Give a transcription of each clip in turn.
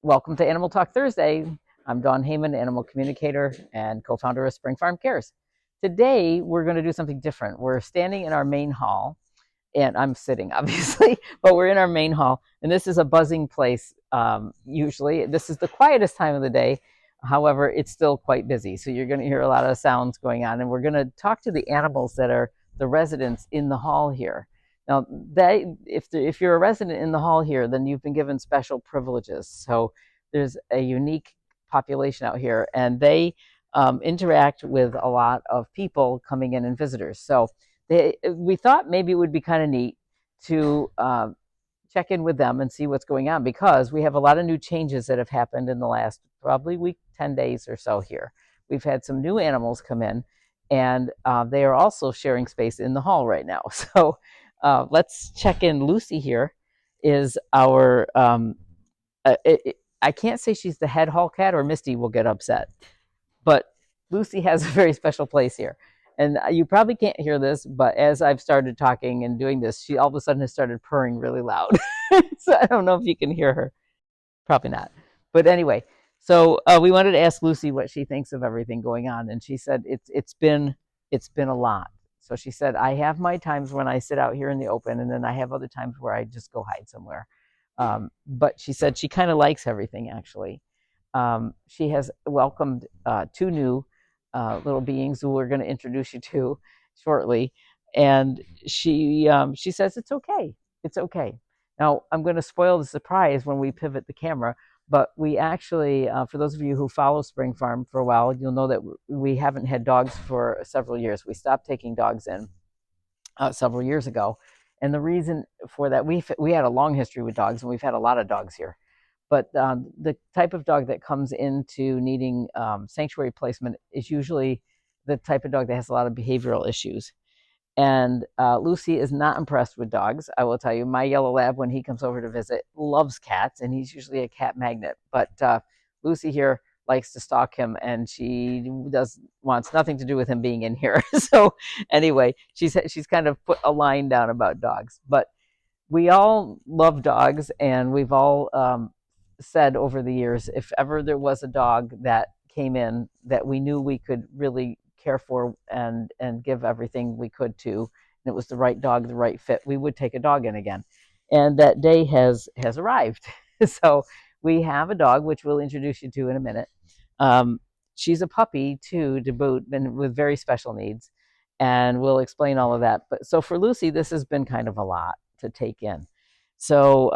Welcome to Animal Talk Thursday. I'm Dawn Heyman, animal communicator and co-founder of Spring Farm Cares. Today, we're going to do something different. We're standing in our main hall, and I'm sitting, obviously, but we're in our main hall, and this is a buzzing place. Usually, this is the quietest time of the day. However, it's still quite busy, so you're going to hear a lot of sounds going on, and we're going to talk to the animals that are the residents in the hall here. Now, if you're a resident in the hall here, then you've been given special privileges. So there's a unique population out here, and they interact with a lot of people coming in and visitors. So we thought maybe it would be kind of neat to check in with them and see what's going on, because we have a lot of new changes that have happened in the last probably week, 10 days or so here. We've had some new animals come in, and they are also sharing space in the hall right now. So let's check in. Lucy here is our, I can't say she's the head hall cat or Misty will get upset, but Lucy has a very special place here. And you probably can't hear this, but as I've started talking and doing this, she all of a sudden has started purring really loud. So I don't know if you can hear her. Probably not. But anyway, so we wanted to ask Lucy what she thinks of everything going on, and she said it's been a lot. So she said, I have my times when I sit out here in the open, and then I have other times where I just go hide somewhere. But she said she kind of likes everything, actually. She has welcomed two new little beings who we're going to introduce you to shortly. And she says it's okay. It's okay. Now, I'm going to spoil the surprise when we pivot the camera, but we actually, for those of you who follow Spring Farm for a while, you'll know that we haven't had dogs for several years. We stopped taking dogs in several years ago. And the reason for that, we had a long history with dogs, and we've had a lot of dogs here. But the type of dog that comes into needing sanctuary placement is usually the type of dog that has a lot of behavioral issues. And Lucy is not impressed with dogs. I will tell you, my yellow lab, when he comes over to visit, loves cats, and he's usually a cat magnet. But Lucy here likes to stalk him, and she wants nothing to do with him being in here. So anyway, she's kind of put a line down about dogs. But we all love dogs, and we've all said over the years, if ever there was a dog that came in that we knew we could really care for and give everything we could to, and it was the right dog, the right fit, we would take a dog in again. And that day has arrived. So we have a dog, which we'll introduce you to in a minute. She's a puppy too, to boot, and with very special needs, and we'll explain all of that. But so for Lucy, this has been kind of a lot to take in. So,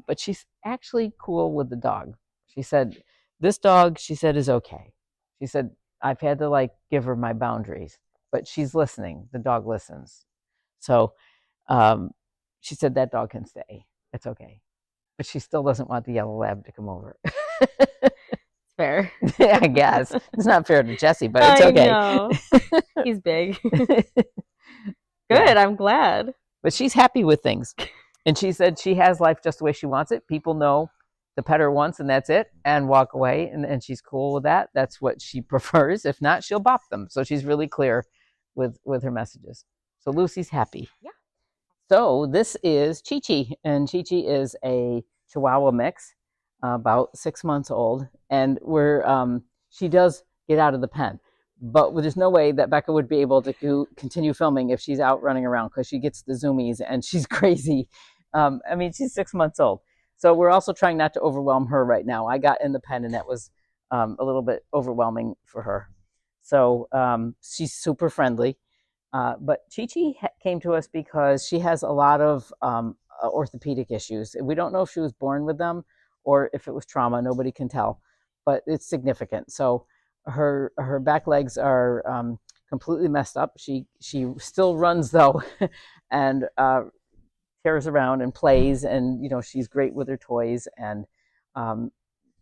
but she's actually cool with the dog. She said, this dog, she said, is okay. She said, I've had to give her my boundaries, but she's listening. The dog listens. So she said that dog can stay. It's okay. But she still doesn't want the yellow lab to come over. Fair. I guess. It's not fair to Jesse, but it's okay. I know. He's big. Good, Yeah. I'm glad. But she's happy with things. And she said she has life just the way she wants it. People know to pet her once and that's it, and walk away, and she's cool with that. That's what she prefers. If not, she'll bop them. So she's really clear with her messages. So Lucy's happy. Yeah. So this is Chi Chi, and Chi Chi is a Chihuahua mix, about 6 months old, and she does get out of the pen, but there's no way that Becca would be able to continue filming if she's out running around, because she gets the zoomies and she's crazy. I mean, she's 6 months old. So we're also trying not to overwhelm her right now. I got in the pen, and that was a little bit overwhelming for her. So she's super friendly. But Chi Chi came to us because she has a lot of orthopedic issues. We don't know if she was born with them or if it was trauma. Nobody can tell, but it's significant. So her back legs are completely messed up. She still runs though, and tears around and plays, and she's great with her toys, and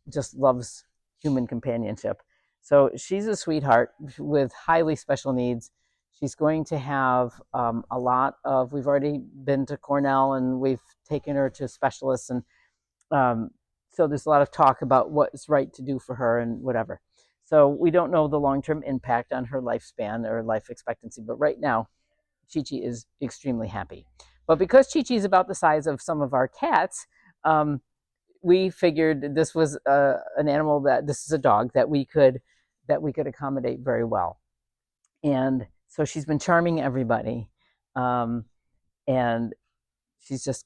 just loves human companionship. So she's a sweetheart with highly special needs. She's going to have a lot of, we've already been to Cornell, and we've taken her to specialists, and so there's a lot of talk about what's right to do for her and whatever. So we don't know the long-term impact on her lifespan or life expectancy, but right now, Chi Chi is extremely happy. But because Chi Chi is about the size of some of our cats, we figured this was an animal that this is a dog that we could accommodate very well. And so she's been charming everybody. Um, and she's just,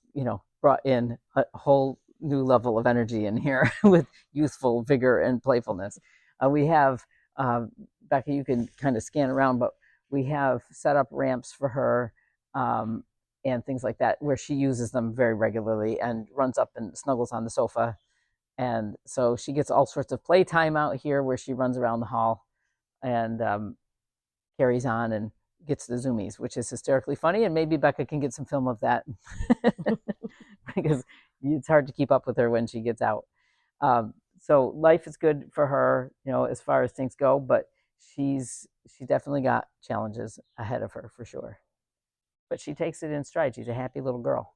brought in a whole new level of energy in here with youthful vigor and playfulness. We have, Becca, you can kind of scan around, but we have set up ramps for her, and things like that where she uses them very regularly and runs up and snuggles on the sofa. And so she gets all sorts of playtime out here where she runs around the hall and carries on and gets the zoomies, which is hysterically funny. And maybe Becca can get some film of that because it's hard to keep up with her when she gets out. So life is good for her, as far as things go, but she definitely got challenges ahead of her for sure. But she takes it in stride. She's a happy little girl.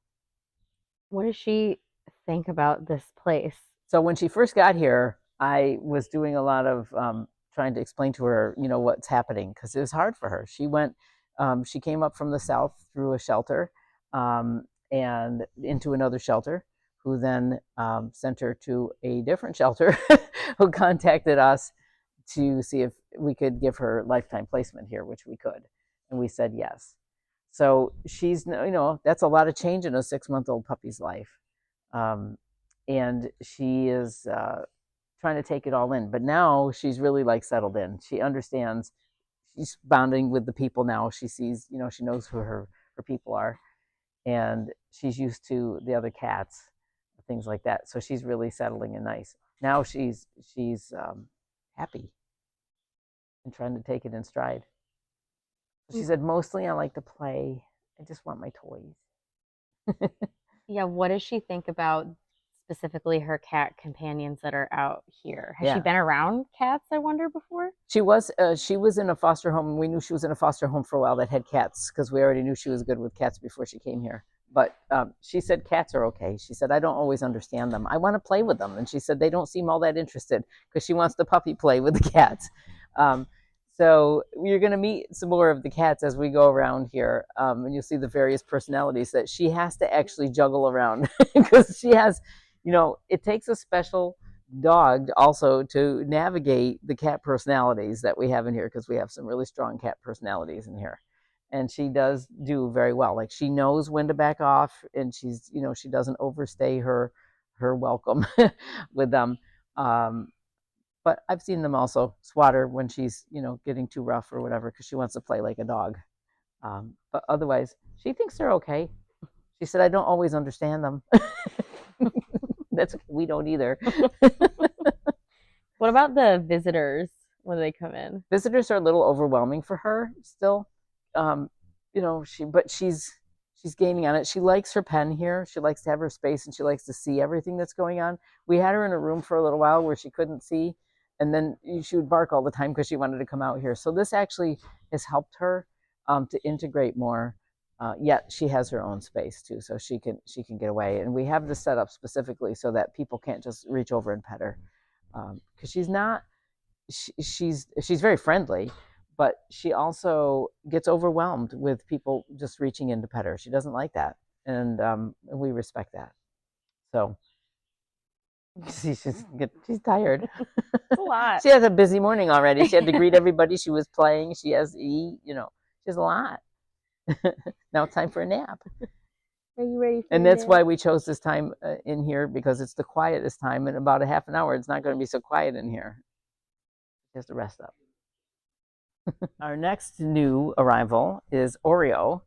What does she think about this place? So when she first got here, I was doing a lot of trying to explain to her, what's happening, because it was hard for her. She came up from the south through a shelter, and into another shelter, who then sent her to a different shelter, who contacted us to see if we could give her lifetime placement here, which we could, and we said yes. So she's, that's a lot of change in a 6-month-old puppy's life, and she is trying to take it all in. But now she's really like settled in. She understands. She's bonding with the people now. She sees, she knows who her people are, and she's used to the other cats, things like that. So she's really settling in nice. Now she's happy and trying to take it in stride. She said, mostly I like to play. I just want my toys. Yeah, what does she think about specifically her cat companions that are out here? Has she Yeah. been around cats, I wonder, before? She was in a foster home. We knew she was in a foster home for a while that had cats, because we already knew she was good with cats before she came here. But she said cats are okay. She said, I don't always understand them. I want to play with them. And she said they don't seem all that interested, because she wants the puppy play with the cats. So you're going to meet some more of the cats as we go around here, and you'll see the various personalities that she has to actually juggle around, because she has, it takes a special dog also to navigate the cat personalities that we have in here, because we have some really strong cat personalities in here. And she does do very well. Like, she knows when to back off, and she's, she doesn't overstay her welcome with them. But I've seen them also swat her when she's, getting too rough or whatever, because she wants to play like a dog. But otherwise, she thinks they're okay. She said, I don't always understand them. We don't either. What about the visitors when they come in? Visitors are a little overwhelming for her still. But she's gaining on it. She likes her pen here. She likes to have her space, and she likes to see everything that's going on. We had her in a room for a little while where she couldn't see, and then she would bark all the time because she wanted to come out here. So this actually has helped her to integrate more. Yet she has her own space too, so she can get away. And we have this set up specifically so that people can't just reach over and pet her, because she's not. She's very friendly, but she also gets overwhelmed with people just reaching in to pet her. She doesn't like that, and we respect that. So she's tired. It's a lot. She has a busy morning already. She had to greet everybody. She was playing. She has to eat. She has a lot. Now it's time for a nap. Are you ready? And that's why we chose this time in here, because it's the quietest time. In about a half an hour, it's not going to be so quiet in here. She has to rest up. Our next new arrival is Oreo,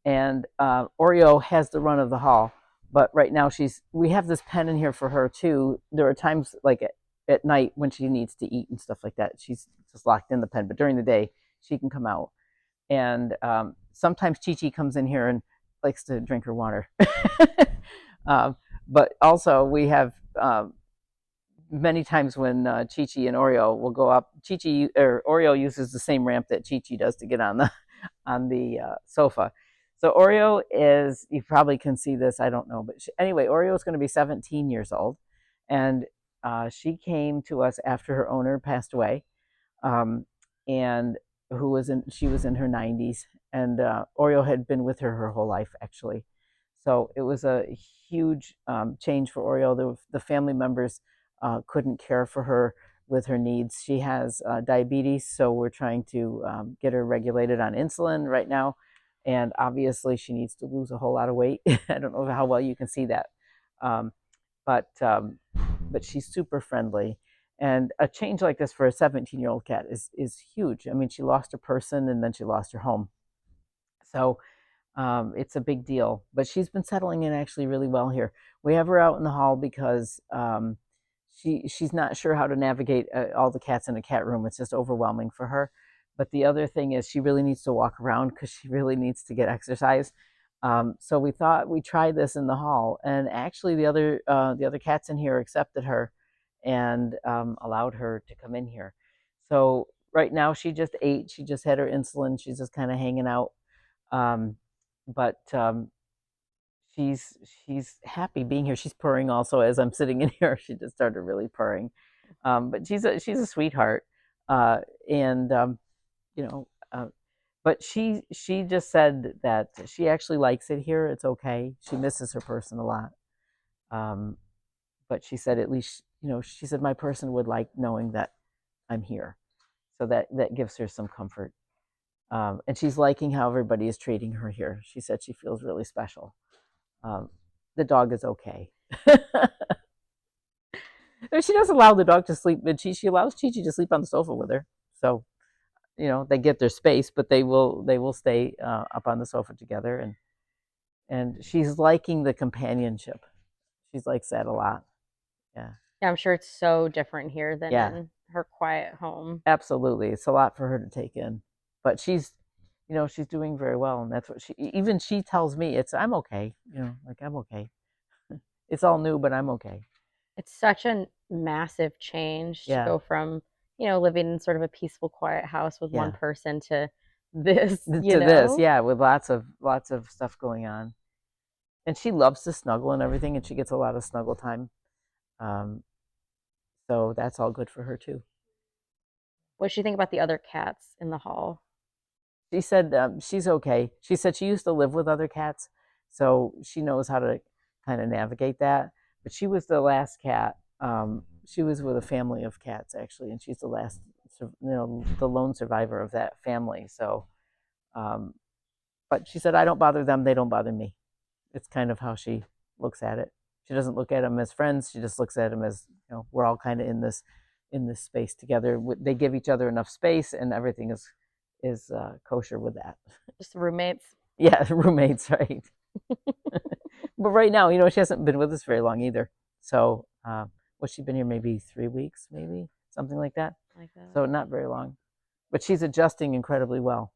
and Oreo has the run of the hall. But right now we have this pen in here for her too. There are times like at night when she needs to eat and stuff like that. She's just locked in the pen, but during the day she can come out. And sometimes Chi-Chi comes in here and likes to drink her water. But also we have many times when Chi-Chi and Oreo will go up. Oreo uses the same ramp that Chi-Chi does to get on the sofa. So Oreo is, you probably can see this, I don't know, but anyway, Oreo is going to be 17 years old, and she came to us after her owner passed away, and she was in her 90s, and Oreo had been with her whole life actually. So it was a huge change for Oriole. The family members couldn't care for her with her needs. She has diabetes, so we're trying to get her regulated on insulin right now. And obviously, she needs to lose a whole lot of weight. I don't know how well you can see that, um, but um, but she's super friendly. And a change like this for a 17-year-old cat is huge. I mean, she lost her person and then she lost her home. So it's a big deal. But she's been settling in actually really well here. We have her out in the hall because she's not sure how to navigate all the cats in a cat room. It's just overwhelming for her. But the other thing is she really needs to walk around because she really needs to get exercise. So we thought we tried this in the hall, and actually the other cats in here accepted her and allowed her to come in here. So right now she just ate. She just had her insulin. She's just kind of hanging out. Um, but she's she's happy being here. She's purring also as I'm sitting in here. She just started really purring. But she's a sweetheart, and you know. But she just said that she actually likes it here. It's okay. She misses her person a lot. Um, but she said at least she said my person would like knowing that I'm here, so that gives her some comfort. And she's liking how everybody is treating her here. She said she feels really special. Um, the dog is okay. She doesn't allow the dog to sleep, but she allows Chi Chi to sleep on the sofa with her. So they get their space, but they will stay up on the sofa together, and she's liking the companionship. She's likes that a lot. Yeah, Yeah, I'm sure it's so different here than yeah, in her quiet home. absolutely. It's a lot for her to take in, but she's doing very well, and that's what she tells me. I'm okay. Like I'm okay. It's all new, but I'm okay. It's such a massive change to Yeah, go from, living in sort of a peaceful, quiet house with one yeah. person to this, To this, yeah, with lots of stuff going on, and she loves to snuggle and everything, and she gets a lot of snuggle time. Um, so that's all good for her too. What do you think about the other cats in the hall? She said she's okay. She said she used to live with other cats, so she knows how to kind of navigate that. But she was the last cat. She was with a family of cats actually, and she's the last, the lone survivor of that family. So, um, but she said I don't bother them; they don't bother me. It's kind of how she looks at it. She doesn't look at them as friends. She just looks at them as we're all kind of in this space together. They give each other enough space, and everything is kosher with that. Just roommates? Yeah, roommates, right? But right now, she hasn't been with us very long either. So, what's she been here? Maybe 3 weeks, maybe something like that. Like that. So not very long, but she's adjusting incredibly well.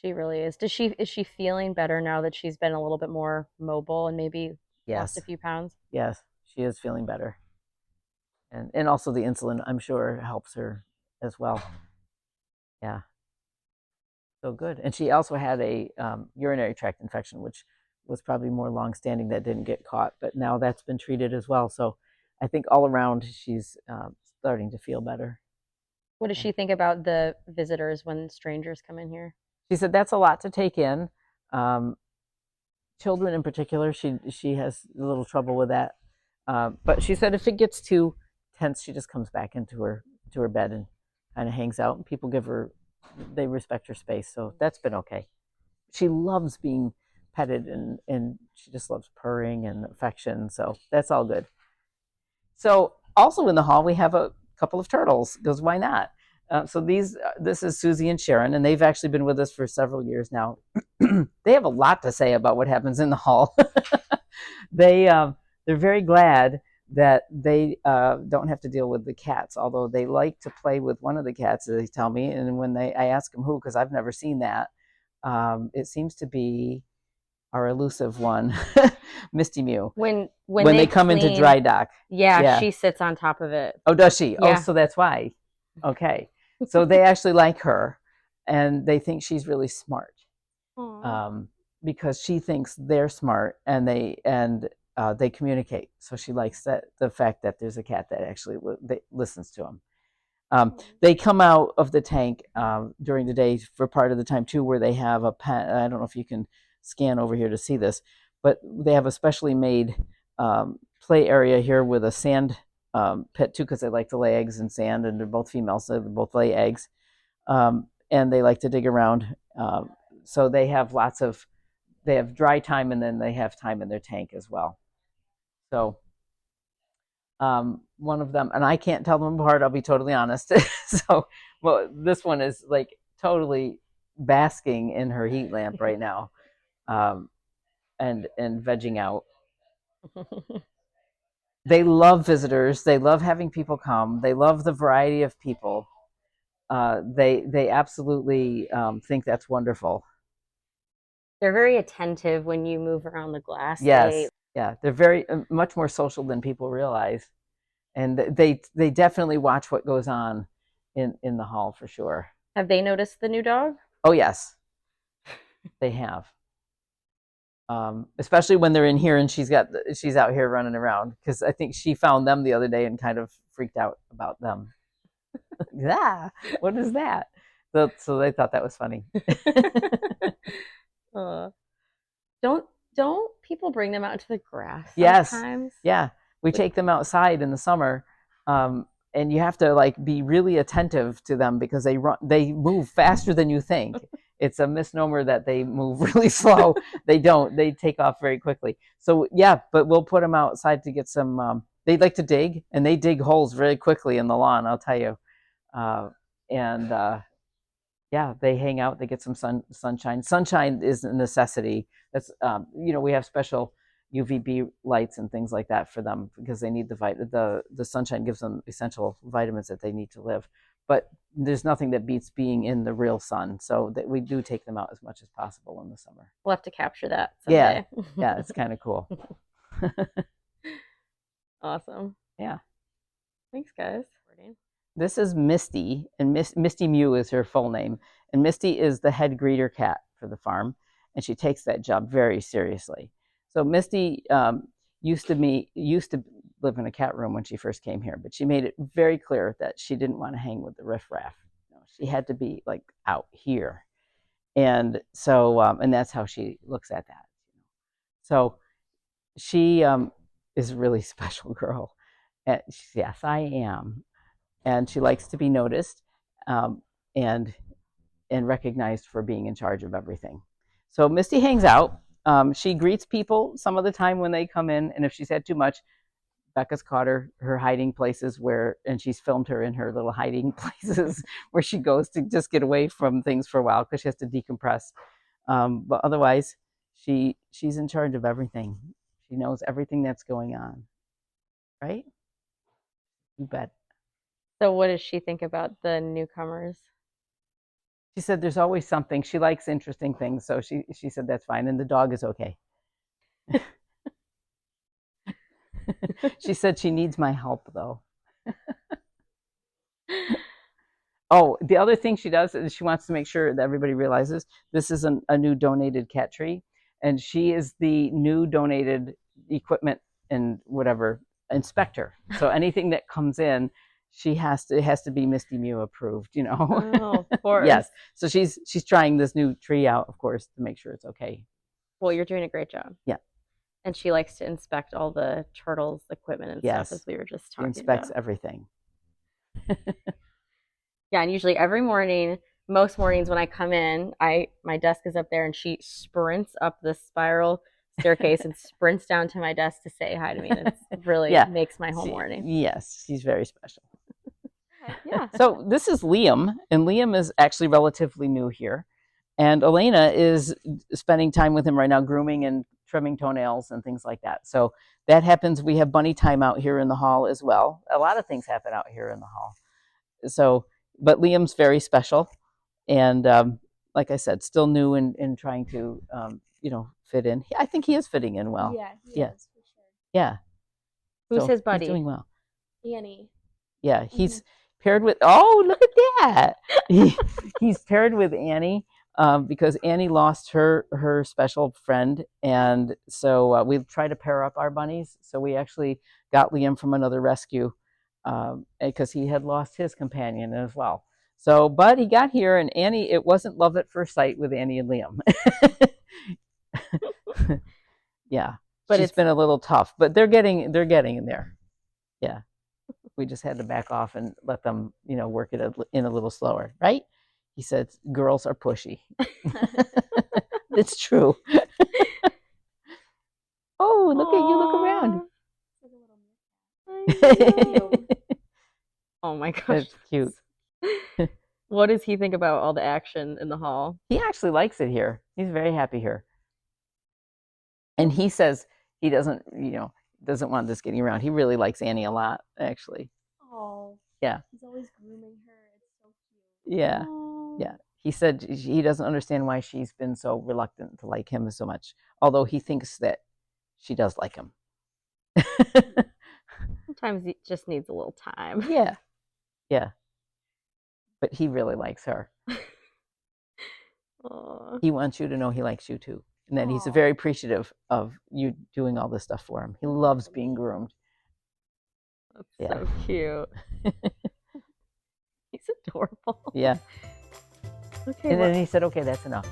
She really is. Is she feeling better now that she's been a little bit more mobile and maybe lost a Yes, few pounds? yes, she is feeling better, and also the insulin, I'm sure, helps her as well. Yeah, so good. And she also had a urinary tract infection, which was probably more long-standing that didn't get caught, but now that's been treated as well. So I think all around she's starting to feel better. What does Yeah. she think about the visitors when strangers come in here? She said that's a lot to take in. Um, Children in particular, she has a little trouble with that. But she said if it gets too tense, she just comes back into her bed and kind of hangs out. And people they respect her space, so that's been okay. She loves being petted, and she just loves purring and affection, so that's all good. So also in the hall we have a couple of turtles because why not? So this is Susie and Sharon, and they've actually been with us for several years now. They have a lot to say about what happens in the hall. They're very glad that they don't have to deal with the cats, although they like to play with one of the cats, as they tell me. And when I ask them who, because I've never seen that, it seems to be our elusive one, Misty Mew. When When they they come into clean, dry dock. yeah, Yeah. she sits on top of it. Oh, does she? Oh, Yeah. so that's why. Okay. So they actually like her, and they think she's really smart, Aw. um, because she thinks they're smart, and they communicate. So she likes the fact that there's a cat that actually listens to them. They come out of the tank during the day for part of the time too, where they have a pen. I don't know if you can scan over here to see this, but they have a specially made play area here with a sand pit too, because they like to lay eggs in sand, and they're both females, so they both lay eggs, and they like to dig around. So they have they have dry time, and then they have time in their tank as well. So one of them, and I can't tell them apart, I'll be totally honest. So well, this one is like totally basking in her heat lamp right now, and vegging out. They love visitors. They love having people come. They love the variety of people. They absolutely think that's wonderful. They're very attentive when you move around the glass. Yes, yeah, they're very much more social than people realize, and they definitely watch what goes on in the hall for sure. Have they noticed the new dog? Oh yes, they have. Especially when they're in here and she's out here running around, because I think she found them the other day and kind of freaked out about them. Yeah, what is that? So they thought that was funny. Don't people bring them out into the grass Yes, sometimes? yeah, we take them outside in the summer, and you have to like be really attentive to them because they move faster than you think. It's a misnomer that they move really slow. They don't. They take off very quickly. So yeah, but we'll put them outside to get some. They like to dig, and they dig holes very quickly in the lawn, I'll tell you. And yeah, they hang out. They get some sunshine. Sunshine is a necessity. That's we have special UVB lights and things like that for them because they need the sunshine gives them essential vitamins that they need to live. But there's nothing that beats being in the real sun. So that we do take them out as much as possible in the summer. We'll have to capture that someday. Yeah, it's kind of cool. Awesome. Yeah. Thanks, guys. This is Misty, and Misty Mew is her full name. And Misty is the head greeter cat for the farm, and she takes that job very seriously. So Misty used to live in a cat room when she first came here, but she made it very clear that she didn't want to hang with the riffraff. She had to be like out here, and so and that's how she looks at that. So she is a really special girl. And yes, I am, and she likes to be noticed and recognized for being in charge of everything. So Misty hangs out. She greets people some of the time when they come in, and if she's had too much, Becca's caught her hiding places and she's filmed her in her little hiding places where she goes to just get away from things for a while because she has to decompress. But otherwise, she's in charge of everything. She knows everything that's going on, right? You bet. So what does she think about the newcomers? She said there's always something. She likes interesting things, so she said that's fine, and the dog is okay. She said she needs my help, though. Oh, the other thing she does is she wants to make sure that everybody realizes this is a new donated cat tree, and she is the new donated equipment and whatever inspector. So anything that comes in, it has to be Misty Mew approved, Oh, of course. Yes. So she's trying this new tree out, of course, to make sure it's okay. Well, you're doing a great job. Yeah. And she likes to inspect all the turtles' equipment and stuff, as we were just talking about. She inspects everything. Yeah, and usually every morning, most mornings when I come in, my desk is up there, and she sprints up the spiral staircase and sprints down to my desk to say hi to me. And it really makes my whole morning. Yes, she's very special. Yeah. So this is Liam, and Liam is actually relatively new here. And Elena is spending time with him right now, grooming and trimming toenails and things like that. So that happens. We have bunny time out here in the hall as well. A lot of things happen out here in the hall. So, but Liam's very special. And like I said, still new and trying to, fit in. I think he is fitting in well. Yeah, he is, for sure. Yeah. Who's his buddy? He's doing well. Annie. Yeah, he's paired with, oh, look at that. He's paired with Annie because Annie lost her special friend. And so we've tried to pair up our bunnies. So we actually got Liam from another rescue because he had lost his companion as well. So, but he got here, and Annie, it wasn't love at first sight with Annie and Liam. Yeah, But she's it's been a little tough, but they're getting in there. Yeah, we just had to back off and let them, work it in a little slower, right? He said girls are pushy. It's true. Oh, look at you! Look around. It's like a little I know. Oh my gosh. That's cute. What does he think about all the action in the hall? He actually likes it here. He's very happy here. And he says he doesn't want this getting around. He really likes Annie a lot, actually. Oh. Yeah. He's always grooming her. It's so cute. Yeah. Aw. Yeah. He said he doesn't understand why she's been so reluctant to like him so much, although he thinks that she does like him. Sometimes he just needs a little time. Yeah. Yeah. But he really likes her. Aw. He wants you to know he likes you too. And that he's Aw. very appreciative of you doing all this stuff for him. He loves being groomed. That's Yeah. so cute. He's adorable. Yeah. Okay. And well- then he said, okay, that's enough.